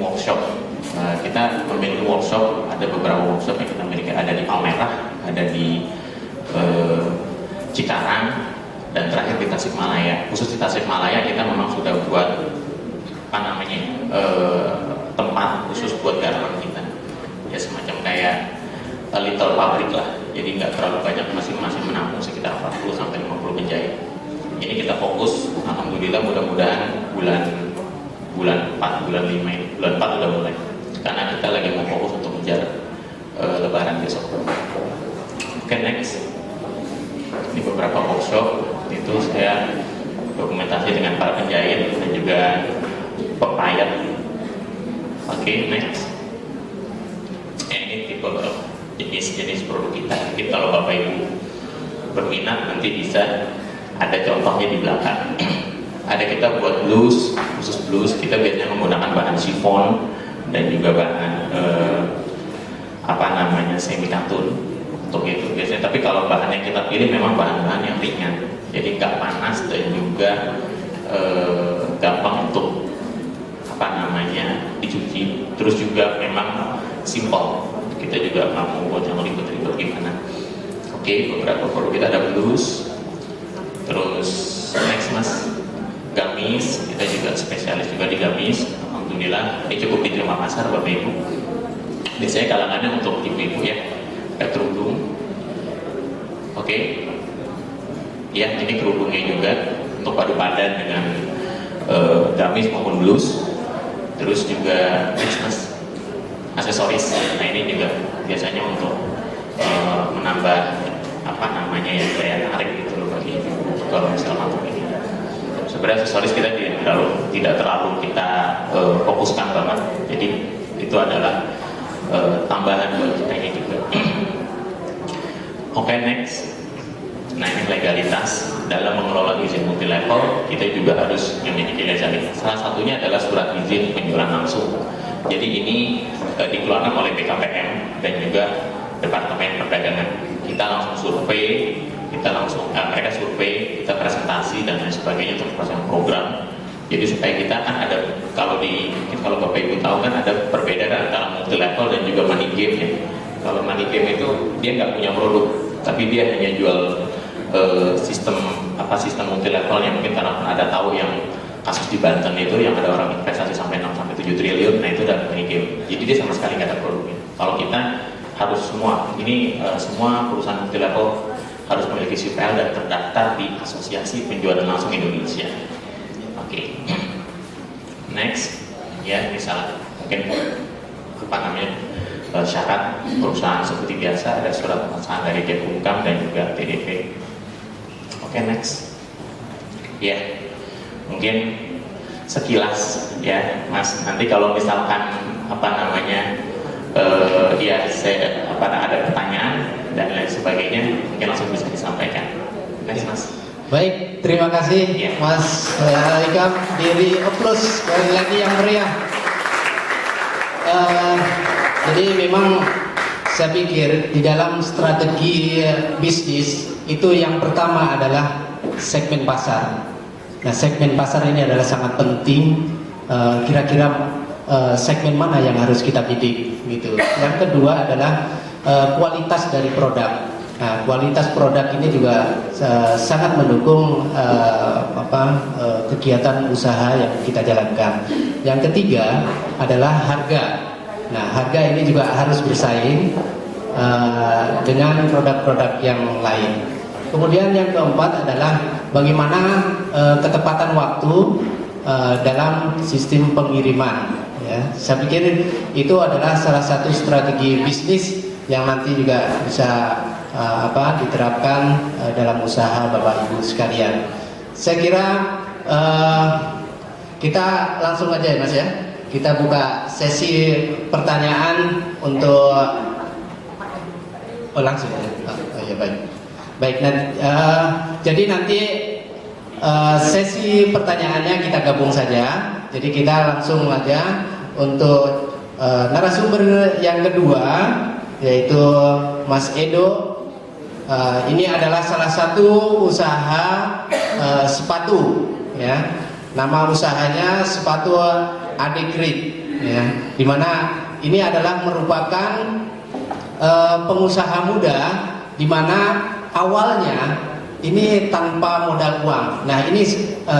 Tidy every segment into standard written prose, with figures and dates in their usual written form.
workshop. Kita memiliki workshop, ada beberapa workshop yang kita miliki, ada di Palmerah, ada di Cikarang, dan terakhir di Tasikmalaya. Khusus di Tasikmalaya kita memang sudah buat tempat khusus buat garment kita, ya semacam kayak little pabrik lah. Jadi nggak terlalu banyak, masing-masing menampung sekitar 40 sampai 50 penjahit. Ini kita fokus, alhamdulillah, mudah-mudahan bulan 4, bulan 5 ini, bulan 4 udah mulai. Karena kita lagi mau fokus untuk mengejar Lebaran besok. Oke, next. Ini beberapa workshop, itu saya dokumentasi dengan para penjahit dan juga pepayat. Oke, next. Ini tipe jenis produk kita. Jadi kalau Bapak Ibu berminat, nanti bisa ada contohnya di belakang. Ada kita buat blus, khusus blus. Kita biasanya menggunakan bahan chiffon dan juga bahan semi katun untuk itu biasanya. Tapi kalau bahan yang kita pilih memang bahan-bahan yang ringan, jadi nggak panas dan juga gampang untuk dicuci. Terus juga memang simple. Kita juga nggak mau buat yang ribet-ribet gimana. Oke, beberapa produk kita ada blus. Terus next mas, gamis. Kita juga spesialis juga di gamis. Alhamdulillah, ini cukup diterima pasar Bapak Ibu. Biasanya kalangannya untuk ibu-ibu ya. Ada kerudung. Oke. Ya, ini kerudungnya juga untuk padu padan dengan gamis maupun blus. Terus juga Christmas aksesoris. Nah ini juga biasanya untuk menambah yang kayak tarik gitu loh bagi kalau misalnya untuk ini. Sebenarnya aksesoris kita tidak terlalu kita fokuskan banget. Jadi itu adalah tambahan buat kita ini juga. Oke, next. Nah ini legalitas dalam mengelola izin multi level, kita juga harus memiliki legalitas. Salah satunya adalah surat izin penjualan langsung. Jadi ini dikeluarkan oleh BKPM dan juga Departemen Perdagangan. Kita langsung survei, mereka survei, kita presentasi dan lain sebagainya untuk proses program. Jadi supaya kita kan ada, kalau Bapak Ibu tahu kan ada perbedaan antara multi level dan juga money game ya. Kalau money game itu dia nggak punya produk, tapi dia hanya jual sistem multi level yang mungkin karena ada tahu yang kasus di Banten itu yang ada orang investasi sampai 6 sampai 7 triliun, nah itu udah money game. Jadi dia sama sekali nggak ada produknya. Kalau kita harus semua perusahaan multi level harus memiliki CPL dan terdaftar di Asosiasi Penjualan Langsung Indonesia. Oke. Next, ya misalnya mungkin syarat perusahaan seperti biasa ada surat pengesahan dari Dekumkam dan juga TDP. Oke, next. Ya, mungkin sekilas ya, Mas. Nanti kalau misalkan ada pertanyaan dan lain sebagainya, mungkin langsung bisa disampaikan. Next, Mas. Baik, terima kasih ya, Mas Ikam. Diri applause sekali lagi yang meriah. Jadi memang saya pikir di dalam strategi bisnis itu yang pertama adalah segmen pasar. Nah, segmen pasar ini adalah sangat penting. Kira-kira segmen mana yang harus kita bidik gitu. Yang kedua adalah kualitas dari produk. Nah, kualitas produk ini juga sangat mendukung kegiatan usaha yang kita jalankan. Yang ketiga adalah harga. Nah, harga ini juga harus bersaing dengan produk-produk yang lain. Kemudian yang keempat adalah bagaimana ketepatan waktu dalam sistem pengiriman. Ya, saya pikir itu adalah salah satu strategi bisnis yang nanti juga bisa diterapkan dalam usaha Bapak Ibu sekalian. Saya kira kita langsung aja ya Mas ya. Kita buka sesi pertanyaan untuk langsung ya. Ya baik. Jadi nanti sesi pertanyaannya kita gabung saja. Jadi kita langsung aja untuk narasumber yang kedua, yaitu Mas Edo. Ini adalah salah satu usaha sepatu ya. Nama usahanya sepatu Adekrit ya, dimana ini adalah merupakan pengusaha muda, dimana awalnya ini tanpa modal uang. Nah ini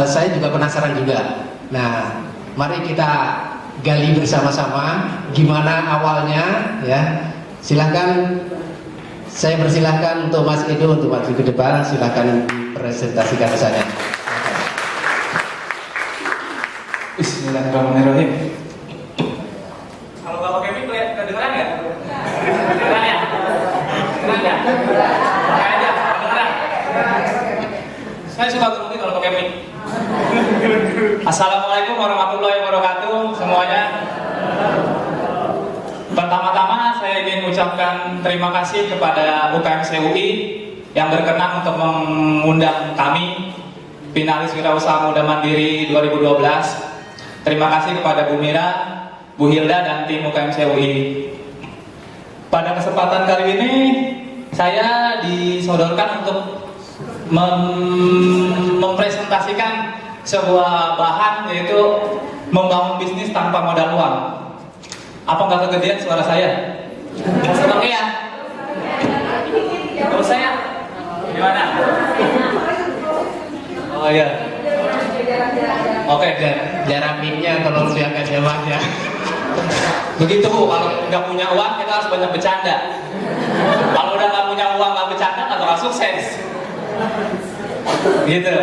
saya juga penasaran juga. Nah mari kita gali bersama-sama gimana awalnya ya. Silahkan, saya persilahkan untuk Mas Edo untuk maju ke depan. Silahkan presentasikan pesannya. Bismillahirrahmanirrahim. Kalau Bapak Kevin kedengeran nggak? Kedengeran ya? Kedengeran nggak? Pakai aja, kedengeran. Saya suka berhenti kalau pakai mic. Assalamualaikum warahmatullahi wabarakatuh semuanya. Pertama-tama saya ingin mengucapkan terima kasih kepada UKM UI yang berkenan untuk mengundang kami finalis Wirausaha Muda Mandiri 2012. Terima kasih kepada Bu Mira, Bu Hilda dan tim UKM UI. Pada kesempatan kali ini saya disodorkan untuk mempresentasikan sebuah bahan, yaitu membangun bisnis tanpa modal uang. Apa nggak kegedean suara saya? Oke ya? Terus saya? Gimana? Oh iya. Oke, Jarak mic-nya tolong diangkat jawab ya. begitu Bu, kalau nggak punya uang kita harus banyak bercanda. Kalau udah nggak punya uang nggak bercanda nggak bakal sukses. Gitu.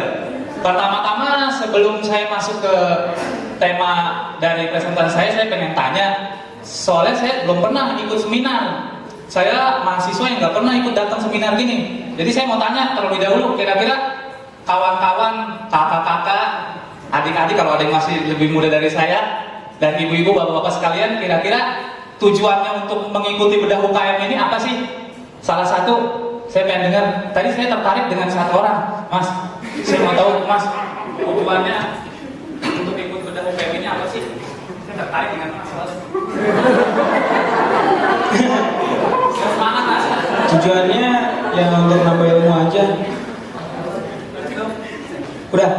Pertama-tama sebelum saya masuk ke tema dari presentasi saya pengen tanya. Soalnya saya belum pernah ikut seminar. Saya mahasiswa yang nggak pernah ikut datang seminar gini. Jadi saya mau tanya terlebih dahulu, kira-kira kawan-kawan, kakak-kakak, adik-adik kalau ada yang masih lebih muda dari saya, dan ibu-ibu, bapak-bapak sekalian, kira-kira tujuannya untuk mengikuti bedah UKM ini apa sih? Salah satu, saya pengen dengar. Tadi saya tertarik dengan satu orang, Mas. Saya mau tahu, Mas, tujuannya untuk ikut bedah UKM ini apa sih? Saya tertarik dengan Mas. Semangat, Mas. Tujuannya ya untuk nambah ilmu aja. Udah.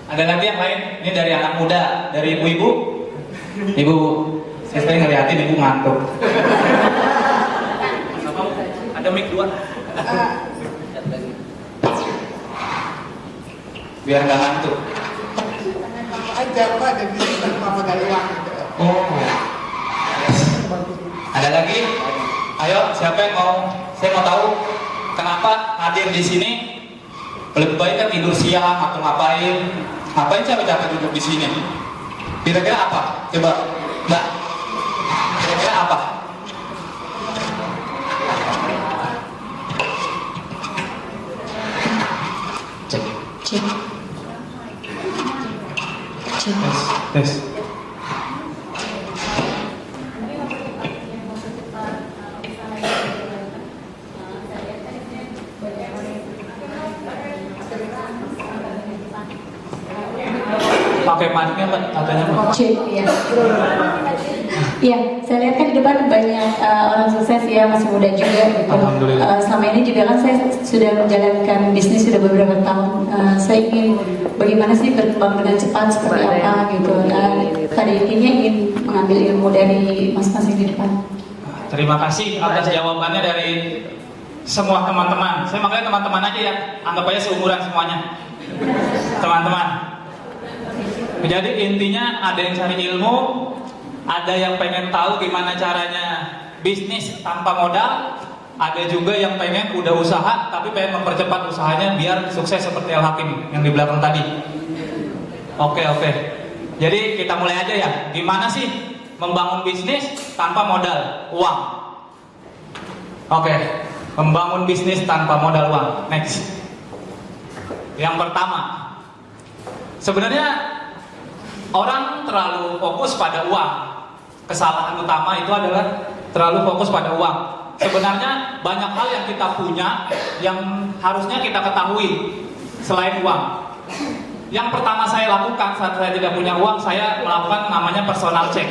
Ada lagi yang lain? Ini dari anak muda, dari ibu-ibu. Ibu, saya ngeliatin ibu ngantuk. Ada mic 2. Biar nggak ngantuk. Aja Pak, ada bisnis tanpa modal uang. Oh. Ada lagi? Ayo, siapa yang mau? Saya mau tahu kenapa hadir di sini. Lebih baik kan tidur siang atau ngapain? Ngapain capek-capek duduk di sini? Kira-kira apa? Coba, Mbak. Kira-kira apa? Cek. Cek. Cek. Tes. Pakai mic-nya Mbak, katanya Mbak. Cek, ya. Iya, saya lihat kan di depan banyak orang sukses ya, masih muda juga gitu. Alhamdulillah. Selama ini juga kan saya sudah menjalankan bisnis sudah beberapa tahun. Saya ingin bagaimana sih berkembang dengan cepat seperti apa gitu. Pada intinya ingin mengambil ilmu dari masing-masing di depan. Terima kasih atas jawabannya dari semua teman-teman. Saya makanya teman-teman aja ya, anggap aja seumuran semuanya. Teman-teman. Jadi intinya ada yang cari ilmu, ada yang pengen tahu gimana caranya bisnis tanpa modal, ada juga yang pengen udah usaha tapi pengen mempercepat usahanya biar sukses seperti Al Hakim yang di belakang tadi. Oke. Jadi kita mulai aja ya. Gimana sih membangun bisnis tanpa modal uang? Oke, membangun bisnis tanpa modal uang. Next. Yang pertama, sebenarnya orang terlalu fokus pada uang. Kesalahan utama itu adalah terlalu fokus pada uang. Sebenarnya banyak hal yang kita punya yang harusnya kita ketahui selain uang. Yang pertama saya lakukan saat saya tidak punya uang, saya melakukan namanya personal check.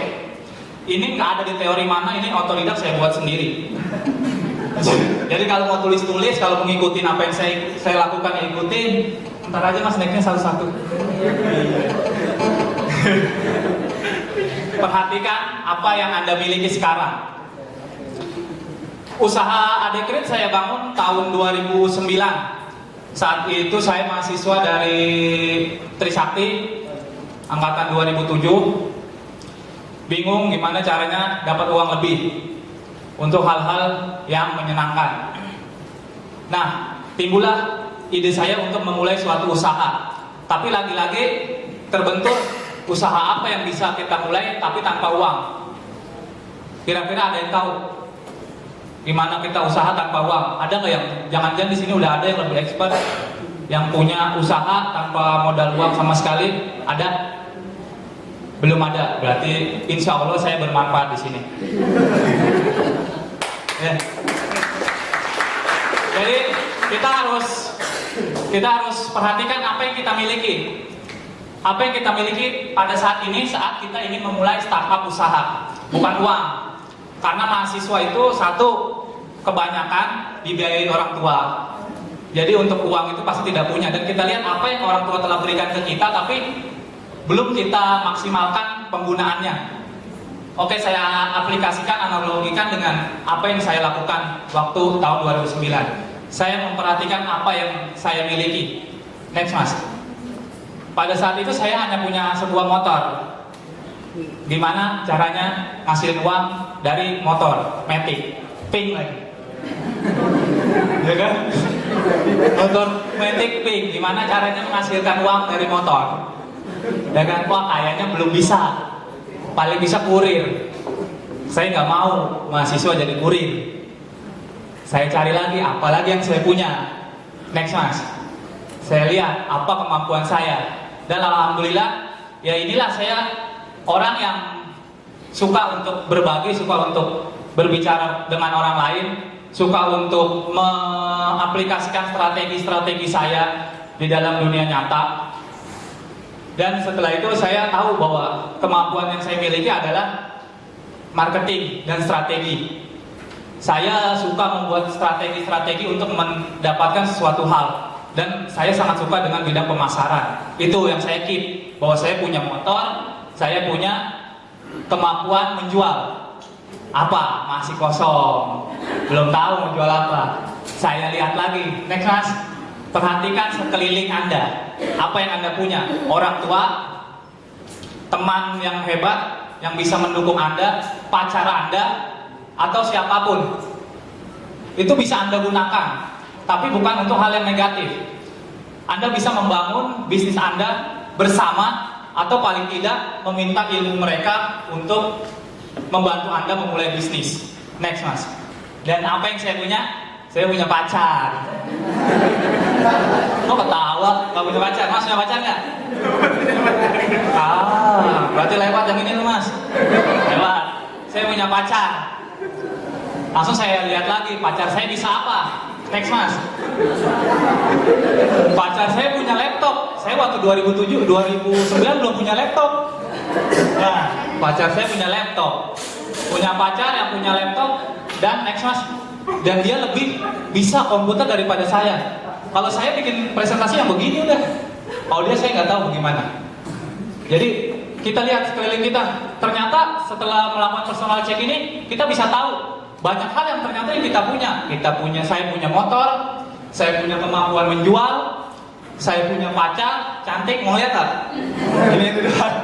Ini nggak ada di teori mana, ini otodidak saya buat sendiri. Jadi kalau mau tulis-tulis, kalau mengikuti apa yang saya lakukan, ikutin. Ntar aja Mas naiknya satu-satu. perhatikan apa yang Anda miliki sekarang. Usaha Adekrit saya bangun tahun 2009. Saat itu saya mahasiswa dari Trisakti angkatan 2007. Bingung gimana caranya dapat uang lebih untuk hal-hal yang menyenangkan. Nah, timbullah ide saya untuk memulai suatu usaha. Tapi lagi-lagi terbentur usaha apa yang bisa kita mulai tapi tanpa uang. Kira-kira ada yang tahu gimana kita usaha tanpa uang? Ada nggak yang jangan-jangan di sini udah ada yang lebih expert yang punya usaha tanpa modal uang sama sekali? Ada? Belum ada. Berarti insya Allah saya bermanfaat di sini. Ya. Jadi kita harus perhatikan apa yang kita miliki. Apa yang kita miliki pada saat ini saat kita ingin memulai startup usaha, bukan uang. Karena mahasiswa itu satu, kebanyakan dibiayai orang tua. Jadi untuk uang itu pasti tidak punya. Dan kita lihat apa yang orang tua telah berikan ke kita, tapi belum kita maksimalkan penggunaannya. Oke, saya aplikasikan, analogikan dengan apa yang saya lakukan waktu tahun 2009. Saya memperhatikan apa yang saya miliki. Next mas. Pada saat itu saya hanya punya sebuah motor. Gimana caranya ngasilin uang dari motor Matic, pink lagi, ya kan? Motor Matic pink. Gimana caranya menghasilkan uang dari motor? Ya kan? Wah kayaknya belum bisa. Paling bisa kurir. Saya nggak mau mahasiswa jadi kurir. Saya cari lagi, apalagi yang saya punya. Next mas. Saya lihat apa kemampuan saya. Dan alhamdulillah, ya inilah saya orang yang suka untuk berbagi, suka untuk berbicara dengan orang lain, suka untuk mengaplikasikan strategi-strategi saya di dalam dunia nyata. Dan setelah itu saya tahu bahwa kemampuan yang saya miliki adalah marketing dan strategi. Saya suka membuat strategi-strategi untuk mendapatkan sesuatu hal. Dan saya sangat suka dengan bidang pemasaran. Itu yang saya keep, bahwa saya punya motor, saya punya kemampuan menjual. Apa? Masih kosong, belum tahu menjual apa. Saya lihat lagi. Next mas, perhatikan sekeliling Anda. Apa yang Anda punya? Orang tua, teman yang hebat, yang bisa mendukung Anda, pacar Anda, atau siapapun. Itu bisa Anda gunakan. Tapi bukan untuk hal yang negatif. Anda bisa membangun bisnis Anda bersama, atau paling tidak meminta ilmu mereka untuk membantu Anda memulai bisnis. Next mas. Dan apa yang saya punya? Saya punya pacar. Kok ketawa? Gak punya pacar? Mas punya pacar nggak? Berarti lewat yang ini loh mas. Lewat. Saya punya pacar. Langsung saya lihat lagi, pacar saya bisa apa? Next mas. Pacar saya punya laptop. Saya waktu 2009 belum punya laptop. Nah, pacar saya punya laptop. Punya pacar yang punya laptop. Dan next mas, dan dia lebih bisa komputer daripada saya. Kalau saya bikin presentasi yang begini udah, kalau dia saya nggak tahu bagaimana. Jadi kita lihat sekeliling kita. Ternyata setelah melakukan personal check ini, kita bisa tahu banyak hal yang ternyata yang kita punya. Saya punya motor, saya punya kemampuan menjual, saya punya pacar, cantik, mau lihat tak? Ini itu doang.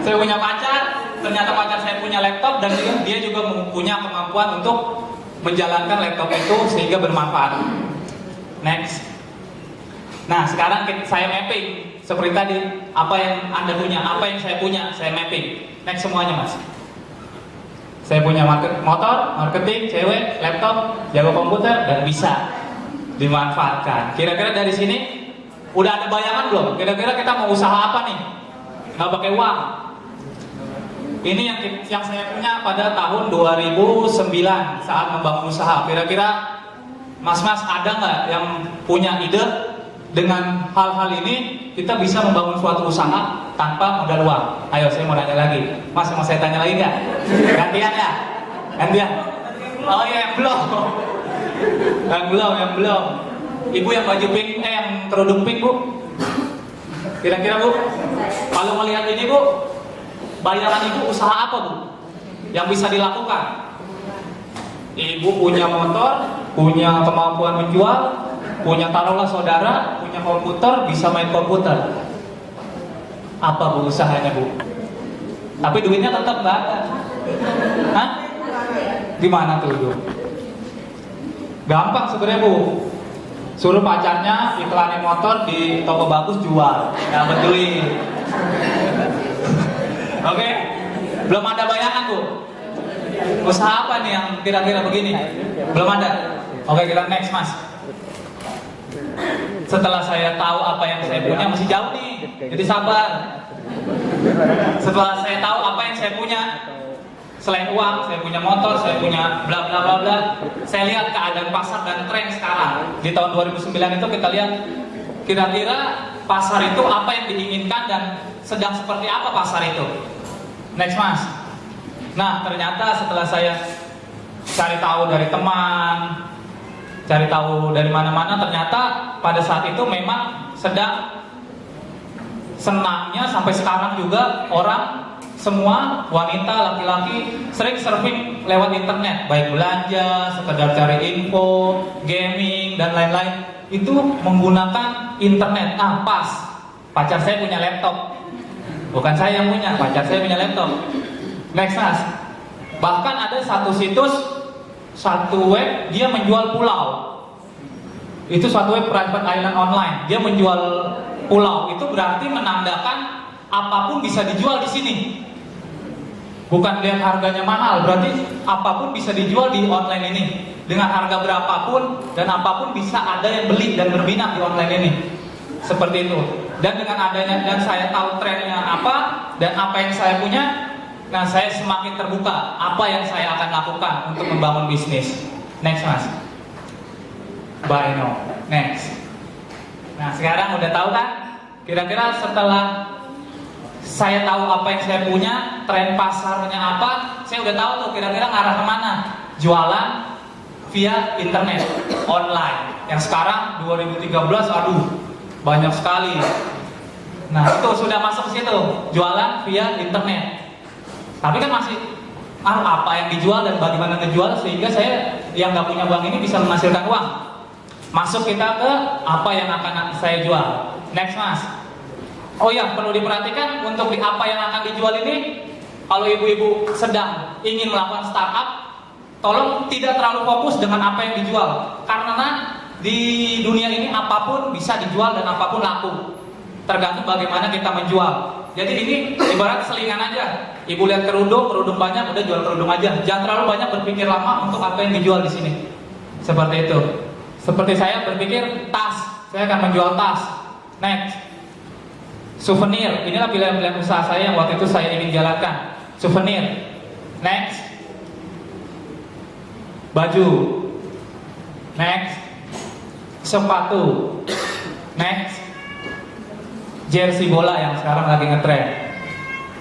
Saya punya pacar, ternyata pacar saya punya laptop, dan dia juga punya kemampuan untuk menjalankan laptop itu sehingga bermanfaat. Next. Nah sekarang saya mapping seperti tadi, apa yang Anda punya, apa yang saya punya, saya mapping. Next semuanya mas. Saya punya motor, marketing, cewek, laptop, jago komputer, dan bisa dimanfaatkan. Kira-kira dari sini udah ada bayangan belum? Kira-kira kita mau usaha apa nih? Nggak pakai uang. Ini yang saya punya pada tahun 2009 saat membangun usaha. Kira-kira mas-mas ada nggak yang punya ide dengan hal-hal ini kita bisa membangun suatu usaha tanpa modal uang? Ayo saya mau nanya lagi. Mas mau saya tanya lagi nggak? Gantian ya? Gantian? Oh iya yang belum. Yang belum. Ibu yang baju pink, yang kerudung pink bu. Kira-kira bu, kalau melihat ini bu, bayaran Ibu usaha apa, Bu? Yang bisa dilakukan? Ibu punya motor, punya kemampuan menjual, punya taruhlah saudara, punya komputer, bisa main komputer. Apa, Bu, usahanya, Bu? Tapi duitnya tetap nggak ada. Hah? Gimana tuh, Bu? Gampang sebenarnya, Bu. Suruh pacarnya iklanin motor di toko bagus, jual, dapat duit. Oke? Belum ada bayangan, Bu. Usaha apa nih yang kira-kira begini? Belum ada. Oke, kita next, Mas. Setelah saya tahu apa yang saya punya, masih jauh nih, jadi sabar. Setelah saya tahu apa yang saya punya, selain uang, saya punya motor, saya punya bla bla bla bla. Saya lihat keadaan pasar dan tren sekarang. Di tahun 2009 itu kita lihat kira-kira pasar itu apa yang diinginkan dan sedang seperti apa pasar itu. Next, Mas. Nah, ternyata setelah saya cari tahu dari teman, cari tahu dari mana-mana, ternyata pada saat itu memang sedang senangnya sampai sekarang juga orang semua wanita, laki-laki sering surfing lewat internet, baik belanja, sekedar cari info, gaming dan lain-lain itu menggunakan internet. Ah, pas pacar saya punya laptop, bukan saya yang punya, pacar saya punya laptop. Next, Mas. Bahkan ada satu situs, satu web, dia menjual pulau. Itu suatu web private island online. Dia menjual pulau. Itu berarti menandakan apapun bisa dijual di sini. Bukan lihat harganya mahal, berarti apapun bisa dijual di online ini. Dengan harga berapapun dan apapun bisa ada yang beli dan berminat di online ini. Seperti itu. Dan dengan adanya, dan saya tahu trennya apa dan apa yang saya punya, nah saya semakin terbuka apa yang saya akan lakukan untuk membangun bisnis. Next, Mas. Buy now. Next. Nah, sekarang udah tahu kan? Kira-kira setelah saya tahu apa yang saya punya, tren pasarnya apa, saya udah tahu tuh kira-kira ngarah kemana. Jualan via internet, online. Yang sekarang 2013, aduh, banyak sekali. Nah, itu sudah masuk ke situ, jualan via internet. Tapi kan masih apa yang dijual dan bagaimana ngejual sehingga saya yang nggak punya uang ini bisa menghasilkan uang. Masuk kita ke apa yang akan saya jual. Next, Mas. Oh ya, perlu diperhatikan untuk di apa yang akan dijual ini, kalau ibu-ibu sedang ingin melakukan startup, tolong tidak terlalu fokus dengan apa yang dijual. Karena di dunia ini apapun bisa dijual dan apapun laku. Tergantung bagaimana kita menjual. Jadi ini ibarat selingan aja. Ibu lihat kerudung banyak, udah jual kerudung aja. Jangan terlalu banyak berpikir lama untuk apa yang dijual di sini. Seperti itu. Seperti saya berpikir tas, saya akan menjual tas. Next, souvenir. Inilah pilihan-pilihan usaha saya yang waktu itu saya ingin jalankan. Souvenir. Next, baju. Next, sepatu. Next, jersey bola yang sekarang lagi ngetren.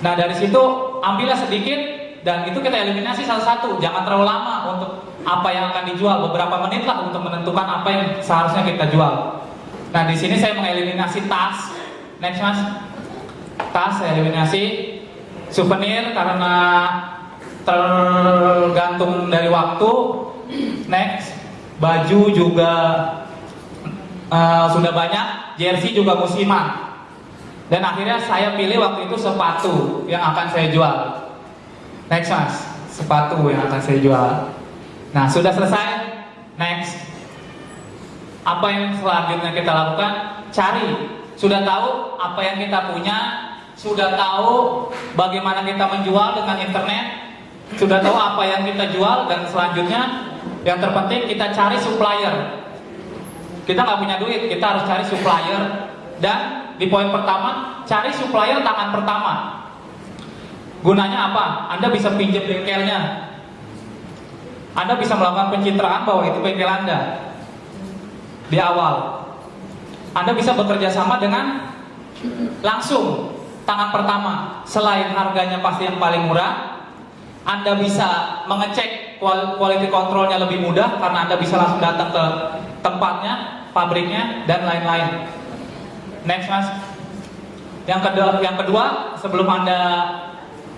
Nah, dari situ ambillah sedikit dan itu kita eliminasi satu-satu. Jangan terlalu lama untuk apa yang akan dijual. Beberapa menit lah untuk menentukan apa yang seharusnya kita jual. Nah, di sini saya mengeliminasi tas. Next, Mas. Tas saya eliminasi. Souvenir karena tergantung dari waktu. Next, baju juga sudah banyak. Jersey juga musiman. Dan akhirnya saya pilih waktu itu sepatu yang akan saya jual. Next, Mas. Sepatu yang akan saya jual. Nah, sudah selesai. Next. Apa yang selanjutnya kita lakukan? Cari. Sudah tahu apa yang kita punya, sudah tahu bagaimana kita menjual dengan internet, sudah tahu apa yang kita jual, dan selanjutnya yang terpenting kita cari supplier. Kita nggak punya duit, kita harus cari supplier. Dan di poin pertama, cari supplier tangan pertama. Gunanya apa? Anda bisa pinjam bengkelnya. Anda bisa melakukan pencitraan bahwa itu bengkel Anda di awal. Anda bisa bekerja sama dengan langsung tangan pertama. Selain harganya pasti yang paling murah, Anda bisa mengecek quality controlnya lebih mudah karena Anda bisa langsung datang ke tempatnya, pabriknya, dan lain-lain. Next, Mas. Yang kedua, sebelum Anda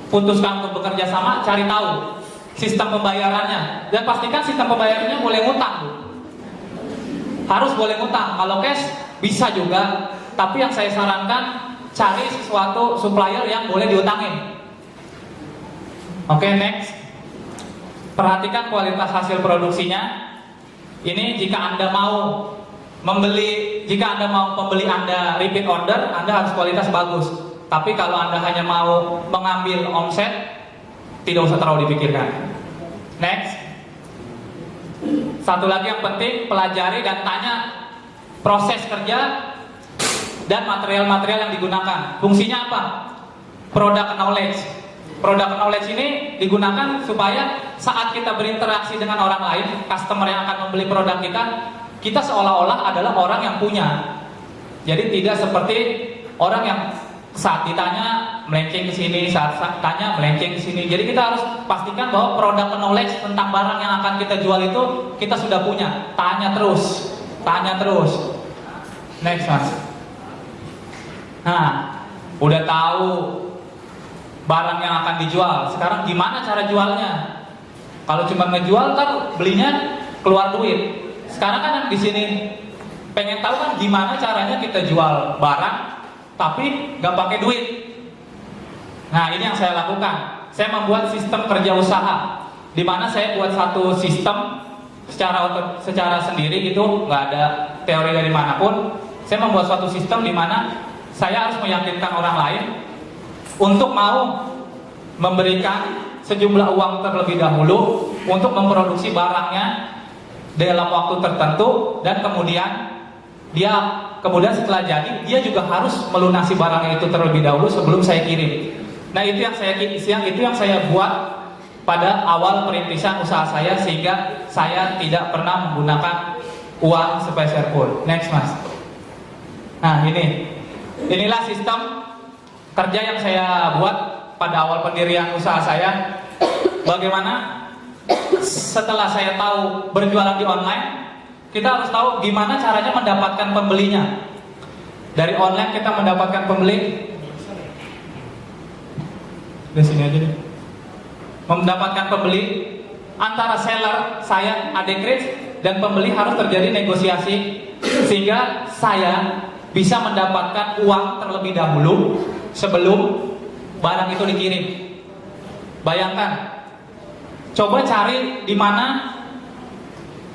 putuskan untuk bekerja sama, cari tahu sistem pembayarannya dan pastikan sistem pembayarannya boleh ngutang, Bu. Harus boleh ngutang. Kalau cash bisa juga, tapi yang saya sarankan cari sesuatu supplier yang boleh diutangin. Oke, next. Perhatikan kualitas hasil produksinya. Ini jika Anda mau pembeli Anda repeat order, Anda harus kualitas bagus. Tapi kalau Anda hanya mau mengambil omset, tidak usah terlalu dipikirkan. Next. Satu lagi yang penting, pelajari dan tanya proses kerja dan material-material yang digunakan. Fungsinya apa? Product knowledge. Product knowledge ini digunakan supaya saat kita berinteraksi dengan orang lain, customer yang akan membeli produk kita seolah-olah adalah orang yang punya. Jadi tidak seperti orang yang saat ditanya melenceng ke sini, saat tanya melenceng ke sini. Jadi kita harus pastikan bahwa produk knowledge tentang barang yang akan kita jual itu kita sudah punya. Tanya terus. Next, Mas. Nah, udah tahu barang yang akan dijual. Sekarang gimana cara jualnya? Kalau cuma ngejual kan belinya keluar duit. Sekarang kan di sini pengen tahu kan gimana caranya kita jual barang tapi nggak pakai duit. Nah, ini yang saya lakukan. Saya membuat sistem kerja usaha, di mana saya buat satu sistem secara sendiri gitu, nggak ada teori dari manapun. Saya membuat suatu sistem di mana saya harus meyakinkan orang lain untuk mau memberikan sejumlah uang terlebih dahulu untuk memproduksi barangnya dalam waktu tertentu, dan kemudian setelah jadi dia juga harus melunasi barangnya itu terlebih dahulu sebelum saya kirim. Nah, itu yang saya buat pada awal perintisan usaha saya, sehingga saya tidak pernah menggunakan uang sepeser pun. Next, Mas. Nah, inilah sistem kerja yang saya buat pada awal pendirian usaha saya. Bagaimana setelah saya tahu berjualan di online, kita harus tahu gimana caranya mendapatkan pembelinya. Dari online kita mendapatkan pembeli. Di sini aja deh. Mendapatkan pembeli antara seller saya Adekrit dan pembeli harus terjadi negosiasi sehingga saya bisa mendapatkan uang terlebih dahulu sebelum barang itu dikirim. Bayangkan, coba cari di mana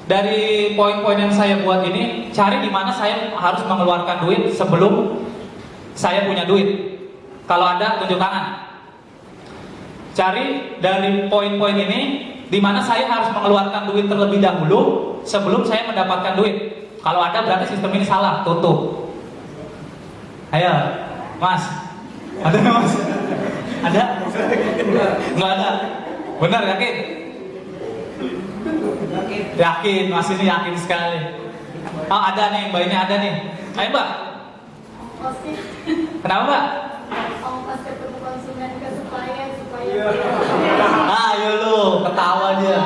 dari poin-poin yang saya buat ini, cari di mana saya harus mengeluarkan duit sebelum saya punya duit. Kalau ada, tunjuk tangan. Cari dari poin-poin ini di mana saya harus mengeluarkan duit terlebih dahulu sebelum saya mendapatkan duit. Kalau ada, berarti sistem ini salah, tutup. Ayo, Mas. Ada nggak, Mas? Ada? Nggak ada. Benar, yakin? Yakin, Mas ini yakin sekali. Oh, ada nih, Mbak ini ada nih. Ayo, Mbak. Kenapa, Mbak? Ongkos ketemu konsumen ke supplier supaya Ayo lu, ketawa dia.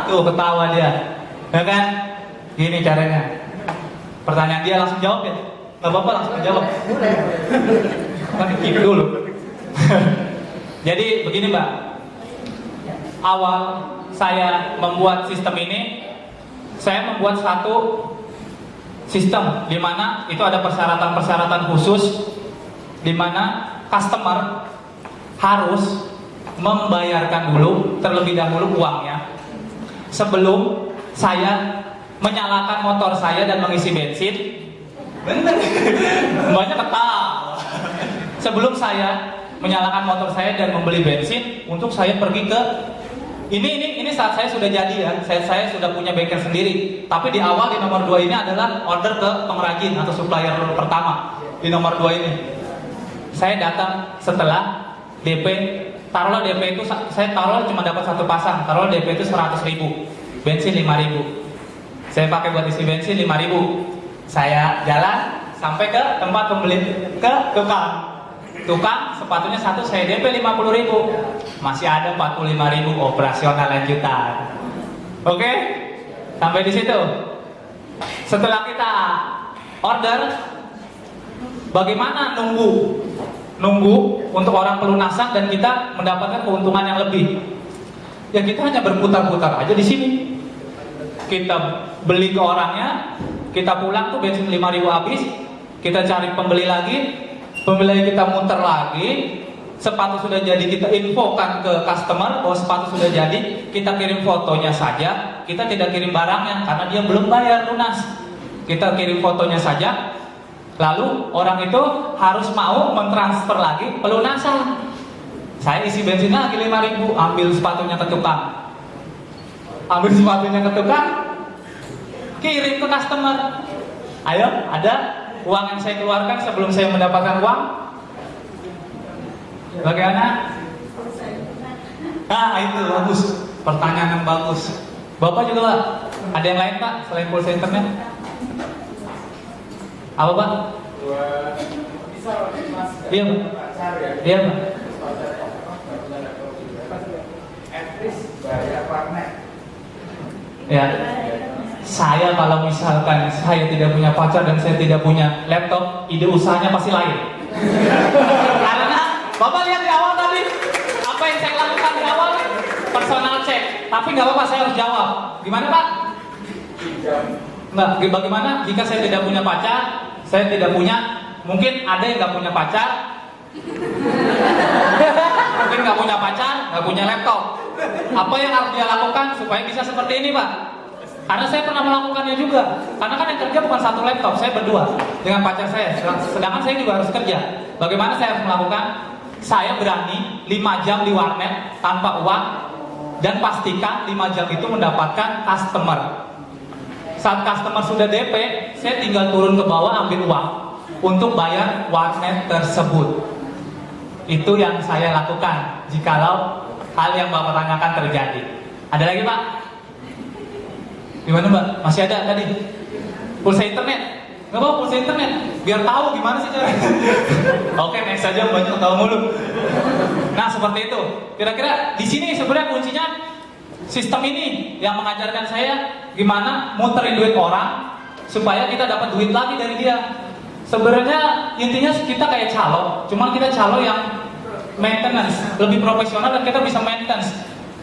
Tuh ketawa dia. Ya kan? Gini caranya. Pertanyaan dia langsung jawab ya? Gak apa-apa, langsung jawab. Kan keep dulu. Jadi begini, Mbak. Awal saya membuat sistem ini, saya membuat satu sistem di mana itu ada persyaratan-persyaratan khusus di mana customer harus membayarkan dulu terlebih dahulu uangnya sebelum saya menyalakan motor saya dan mengisi bensin. Bener, banyak ketawa. Sebelum saya menyalakan motor saya dan membeli bensin untuk saya pergi ke ini saat saya sudah jadi ya, saya sudah punya bengkel sendiri. Tapi di awal di nomor 2 ini adalah order ke pengrajin atau supplier pertama. Di nomor 2 ini saya datang setelah DP, taruhlah DP itu saya taruh cuma dapat satu pasang, taruhlah DP itu 100.000, bensin 5.000. Saya pakai buat isi bensin 5.000. Saya jalan sampai ke tempat pembeli, ke tukang sepatunya satu, saya DP 50.000, masih ada 45.000 operasional lanjutan. Oke, sampai di situ. Setelah kita order, bagaimana nunggu nunggu untuk orang pelunasan dan kita mendapatkan keuntungan yang lebih. Ya kita hanya berputar-putar aja di sini. Kita beli ke orangnya, kita pulang tuh bensin 5.000 habis, kita cari pembeli lagi, kita muter lagi, sepatu sudah jadi kita infokan ke customer bahwa sepatu sudah jadi, kita kirim fotonya saja, kita tidak kirim barangnya karena dia belum bayar lunas. Kita kirim fotonya saja, lalu orang itu harus mau mentransfer lagi pelunasan. Saya isi bensin lagi 5.000, ambil sepatunya ke tukang. Ambil sepatunya ke tukang, kirim ke customer. Ayo, ada uang yang saya keluarkan sebelum saya mendapatkan uang? Bagaimana? Nah, itu bagus. Pertanyaan yang bagus. Bapak juga, Pak? Ada yang lain, Pak, selain pulsa internet? Apa, Pak? Iya, Pak. Iya, Pak. Ya, saya kalau misalkan saya tidak punya pacar dan saya tidak punya laptop, ide usahanya pasti lain. Karena Bapak lihat di awal tadi, apa yang saya lakukan di awal, personal check. Tapi nggak apa-apa, saya harus jawab. Gimana Pak? Nggak, bagaimana jika saya tidak punya pacar, saya tidak punya, mungkin ada yang nggak punya pacar, mungkin nggak punya pacar, nggak punya laptop. Apa yang harus dia lakukan supaya bisa seperti ini, Pak? Karena saya pernah melakukannya juga. Karena kan yang kerja bukan satu laptop, saya berdua dengan pacar saya. Sedangkan saya juga harus kerja. Bagaimana saya harus melakukan? Saya berani 5 jam di warnet tanpa uang dan pastikan 5 jam itu mendapatkan customer. Saat customer sudah DP, saya tinggal turun ke bawah ambil uang untuk bayar warnet tersebut. Itu yang saya lakukan jikalau hal yang Bapak tanyakan terjadi. Ada lagi, Pak? Gimana, Mbak? Masih ada tadi? Pulsa internet? Nggak apa, pulsa internet? Biar tahu gimana sih caranya. Oke, next saja, banyak tahu mulu. Nah, seperti itu. Kira-kira di sini sebenarnya kuncinya sistem ini yang mengajarkan saya gimana muterin duit orang supaya kita dapat duit lagi dari dia. Sebenarnya intinya kita kayak calo, cuman kita calo yang maintenance, lebih profesional dan kita bisa maintenance.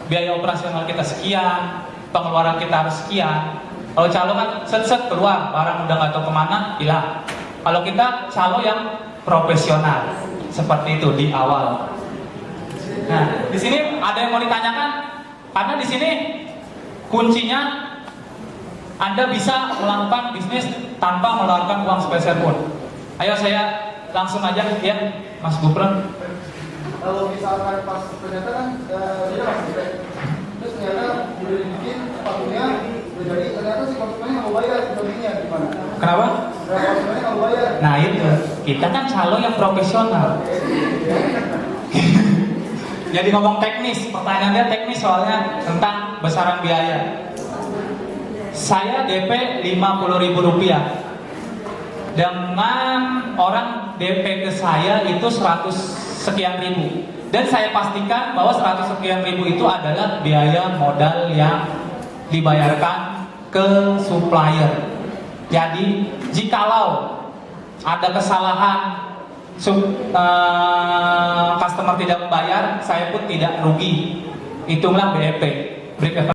Biaya operasional kita sekian, pengeluaran kita harus sekian. Kalau calo kan set keluar, barang udah nggak tahu kemana, hilang. Kalau kita calo yang profesional, seperti itu di awal. Nah, di sini ada yang mau ditanyakan? Karena di sini kuncinya Anda bisa melakukan bisnis tanpa mengeluarkan uang sepeser pun. Ayo saya langsung aja ya, Mas Gupron. Kalau misalkan pas ternyata kan dia masih baik, terus ternyata udah dibikin sepatunya udah jadi, ternyata si konsumennya nggak mau bayar, sebagainya gimana? Kenapa? Konsumennya nggak mau bayar. Nah itu, kita kan calo yang profesional. Jadi ngomong teknis, pertanyaan dia teknis soalnya tentang besaran biaya. Saya DP Rp50.000 dengan orang DP ke saya itu 100 sekian ribu, dan saya pastikan bahwa 100 sekian ribu itu adalah biaya modal yang dibayarkan ke supplier. Jadi jikalau ada kesalahan customer tidak membayar, saya pun tidak rugi. Hitunglah BEP, break even